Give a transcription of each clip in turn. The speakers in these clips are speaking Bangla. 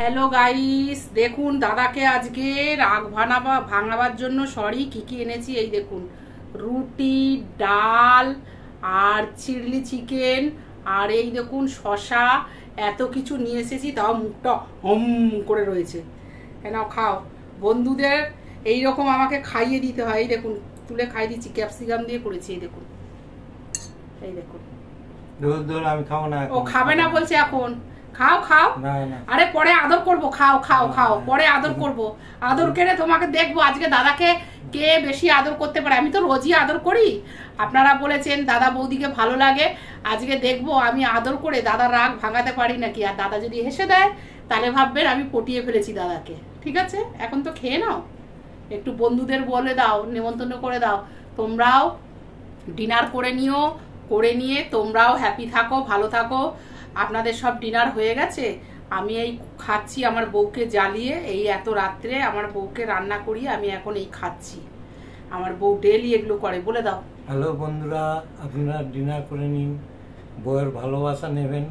হ্যালো গাইস, দেখুন দাদাকে আজকে রাগ ভাঙাবার জন্য সরি কি কি এনেছি এই দেখুন। রুটি, ডাল আর চিলি চিকেন আর এই দেখুন শশা, এত কিছু নিয়ে এসেছি, তাও মুখটা হম করে রয়েছে। নাও খাও। বন্ধুদের এইরকম আমাকে খাইয়ে দিতে হয়। এই দেখুন তুলে খাইয়ে দিচ্ছি, ক্যাপসিকাম দিয়ে করেছি। এই দেখুন, এই দেখুন। আমি খাবো না। ও খাবে না বলছে এখন। খাও খাও। আরে পরে আদর করব, খাও খাও খাও, পরে আদর করব। আদর করে তোমাকে দেখবো আজকে দাদাকে কে বেশি আদর করতে পারে। আমি তো রোজই আদর করি, আপনারা বলেছেন দাদা বৌদিকে ভালো লাগে। আজকে দেখবো আমি আদর করে দাদার রাগ ভাঙাতে পারি নাকি। আর দাদা যদি হেসে দেয় তাহলে ভাববেন আমি পটিয়ে ফেলেছি দাদাকে। ঠিক আছে, এখন তো খেয়ে নাও, একটু বন্ধুদের বলে দাও, নেমন্তন্ন করে দাও। তোমরাও ডিনার করে নিও, করে নিয়ে তোমরাও হ্যাপি থাকো, ভালো থাকো। আপনাদের সব ডিনার হয়ে গেছে, আমি এই খাচ্ছি আমার বউকে জ্বালিয়ে। এই এত রাত্রে আমার বউকে রান্না করিয়ে আমি এখন এই খাচ্ছি। আমার বউ ডেলি এগুলো করে, বলে দাও। হ্যালো বন্ধুরা, আপনারা ডিনার করে নিন, বউয়ের ভালোবাসা নেবেন।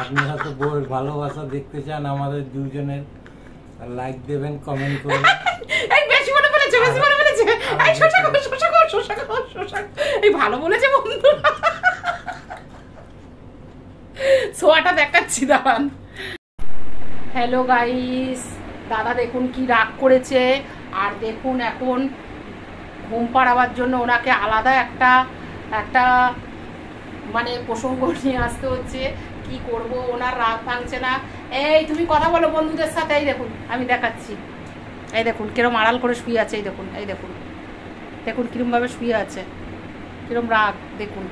আপনারা তো বউয়ের ভালোবাসা দেখতে চান আমাদের দুজনের, লাইক দেবেন, কমেন্ট করবেন। এই বেশি বলে ফেলেছে, বেশি বলে ফেলেছে। এই শশা খাও, শশা খাও, শশা খাও, শশা। এই ভালো বলেছে বন্ধু। সোয়াটা দেখাচ্ছি দাঁড়ান। হ্যালো গাইস, দাদা দেখুন কি রাগ করেছে। আর দেখুন এখন ঘুম পাড়াবার জন্য ওনাকে আলাদা একটা একটা মানে প্রসঙ্গ নিয়ে আসতে হচ্ছে। কি করব, ওনার রাগ ভাঙছে না। এই তুমি কথা বলো বন্ধুদের সাথে। এই দেখুন আমি দেখাচ্ছি, এই দেখুন কিরম আড়াল করে শুয়ে আছে। এই দেখুন, এই দেখুন, দেখুন কিরম ভাবে শুয়ে আছে, কিরম রাগ দেখুন।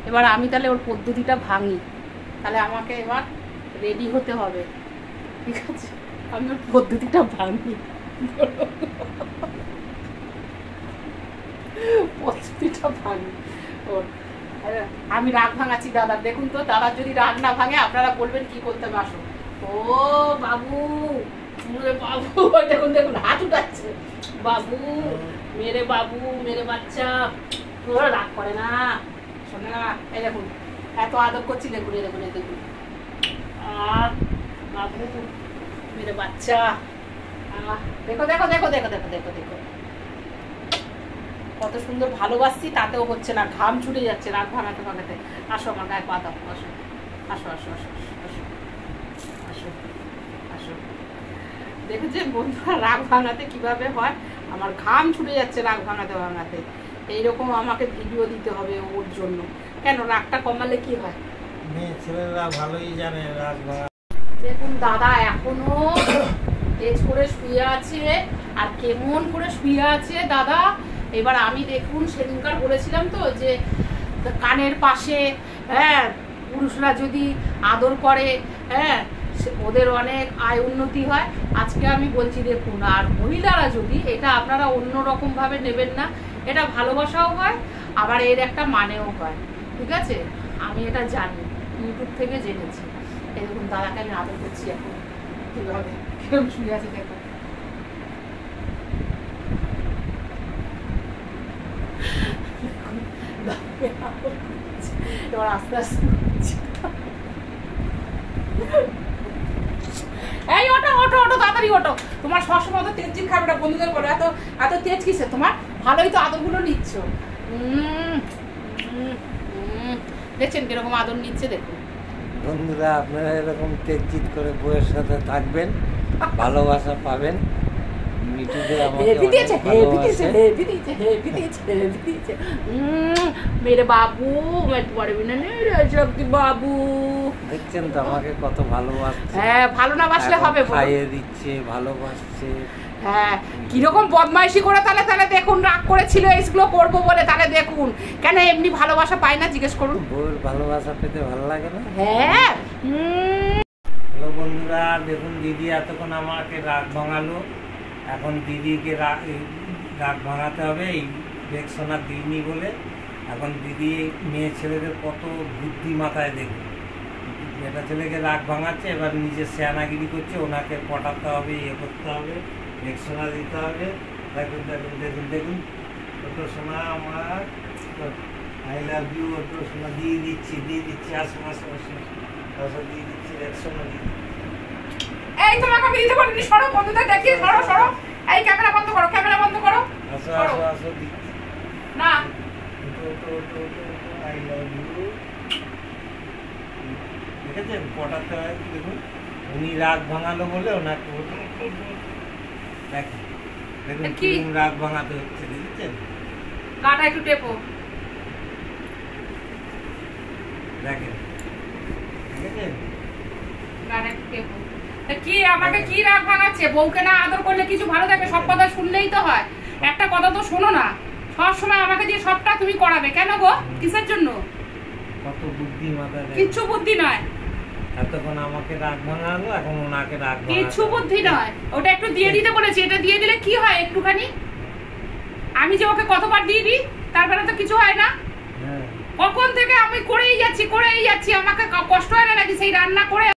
এবার আমি তাহলে ওর পদ্ধতিটা ভাঙি, তাহলে আমাকে এবার রেডি হতে হবে। ঠিক আছে, আমি ওর পদ্ধতিটা ভাঙি, পদ্ধতিটা ভাঙি ওর। আমি রাগ ভাঙাচ্ছি দাদা। দেখুন তো, দাদার যদি রাগ না ভাঙে আপনারা বলবেন কি করতে হবে। আসো। ও বাবু, বাবু, দেখুন দেখুন হাত উঠাচ্ছে। বাবু, মেরে বাবু, মেরে বাচ্চা। ওরা রাগ করে না, শোনে না। এই দেখুন এত আদর করছি, দেখুন এই দেখুন, এই দেখুন। বাবু, মেরে বাচ্চা। দেখো দেখো দেখো দেখো দেখো দেখো দেখো কত সুন্দর ভালোবাসছি, তাতেও হচ্ছে না, ঘাম ছুটে যাচ্ছে রাগ ভাঙাতে ভাঙাতে। আসো আমার গায়ে পা দাও, আসো আসো আসো আসো আসো আসো আসো। দেখেছে বন্ধুরা রাগ ভাঙাতে কিভাবে হয়। আমার ঘাম ছুটে যাচ্ছে রাগ ভাঙাতে ভাঙাতে। এইরকম আমাকে ভিডিও দিতে হবে ওর জন্য। কেন, রাগটা কমালে কি হয়? মেয়ে ছেলেরা ভালোই জানে রাগ ভাঙা। দেখুন দাদা এখনো তেজ করে শুয়ে আছে, আর কেমন করে শুয়ে আছে দাদা। এবার আমি দেখুন সেদিনকার বলেছিলাম তো যে কানের পাশে, হ্যাঁ, পুরুষরা যদি আদর করে, হ্যাঁ, ওদের অনেক আয় উন্নতি হয়। আজকে আমি বলছি দেখুন, আর মহিলারা যদি, এটা আপনারা অন্য রকম ভাবে নেবেন না, এটা ভালোবাসাও হয়, আবার এর একটা মানেও হয়। ঠিক আছে, আমি এটা জানি, ইউটিউব থেকে জেনেছি। এই দেখুন দাদাকে আমি আদর করছি এখন, কিভাবে কিরকম শুয়ে আছে দেখুন। এবার আস্তে আস্তে এই ওটো ওটো ওটো, তাড়াতাড়ি ওটো। তোমার সবসময় তো তেজ খাবে না, বন্ধুদের বলো এত এত তেজ কিসে তোমার? ভালোই তো আদরগুলো নিচ্ছ। দেখছেন কিরকম আদর নিচ্ছে, দেখুন। বন্ধুরা আপনারা এরকম তেজ করে বউয়ের সাথে থাকবেন, ভালোবাসা পাবেন। মেরে বাবু, বাবু দেখছেন তো আমাকে কত ভালোবাসছে। হ্যাঁ, ভালো না বাসলে হবে? খাইয়ে দিচ্ছে, ভালোবাসছে। হ্যাঁ, কিরকম বদমাইশি করে তাহলে তাহলে দেখুন রাগ করেছিল এইগুলো করবো বলে। তাহলে দেখুন কেন এমনি ভালোবাসা পায় না, জিজ্ঞেস করুন। বউয়ের ভালোবাসা পেতে ভালো লাগে না? হ্যাঁ। হ্যালো বন্ধুরা, দেখুন দিদি এতক্ষণ আমাকে রাগ ভাঙালো, এখন দিদিকে রাগ ভাঙাতে হবে। এই দেখশোনা দিইনি বলে এখন দিদি মেয়ে ছেলেদের কত বুদ্ধি মাথায় দেখুন। মেয়েটা ছেলেকে রাগ ভাঙাচ্ছে, এবার নিজে সেয়ানাগিরি করছে, ওনাকে পটাতে হবে, ইয়ে করতে হবে, দেখশোনা দিতে হবে। দেখুন দেখুন দেখুন দেখুন, ওটো সোনা আমার, আই লাভ ইউ, ওটো সোনা দিয়ে দিচ্ছি, আসুন আসুন আসুন, দিয়ে দিচ্ছি, দেখশোনা দিয়ে এই তোমাকে আমি দিতে পারিনি, সরো বন্ধুদের দেখিয়ে, সরো সরো। এই ক্যামেরা বন্ধ করো, ক্যামেরা বন্ধ করো। আসো আসো আসো। না আই লাভ ইউ। দেখেছেন পটাতে হয়, দেখুন উনি রাগ ভাঙালো বলে ওনাকে দেখেন, দেখুন কিরকম রাগ ভাঙাতে হচ্ছে, দেখেছেন? গাটা একটু টেপো, দেখেন, দেখেছেন? গাটা একটু টেপো। কি আমাকে কি রাগ ভাঙাচ্ছে? বউকে না আদর করলে কিছু ভালো থাকে? সব কথা শুনলেই তো হয়, একটা কথা তো শোনো না। সব সময় আমাকে দিয়ে সবটা তুমি করাবে কেন গো? কিসের জন্য? কত বুদ্ধি মাথায়। কিচ্ছু বুদ্ধি নয়। এতক্ষণ আমাকে রাগ ভাঙালো, এখন ওনাকে রাগ ভাঙালো। কিচ্ছু বুদ্ধি নয়, ওটা একটু দিয়ে দিতে বলেছি। এটা দিয়ে দিলে কি হয় একটুখানি? আমি যে ওকে কতবার দিয়ে দিই, তারপরে তো কিছু হয় না। কখন থেকে আমি করেই যাচ্ছি, আমাকে কষ্ট হয় না নাকি সেই রান্না করে?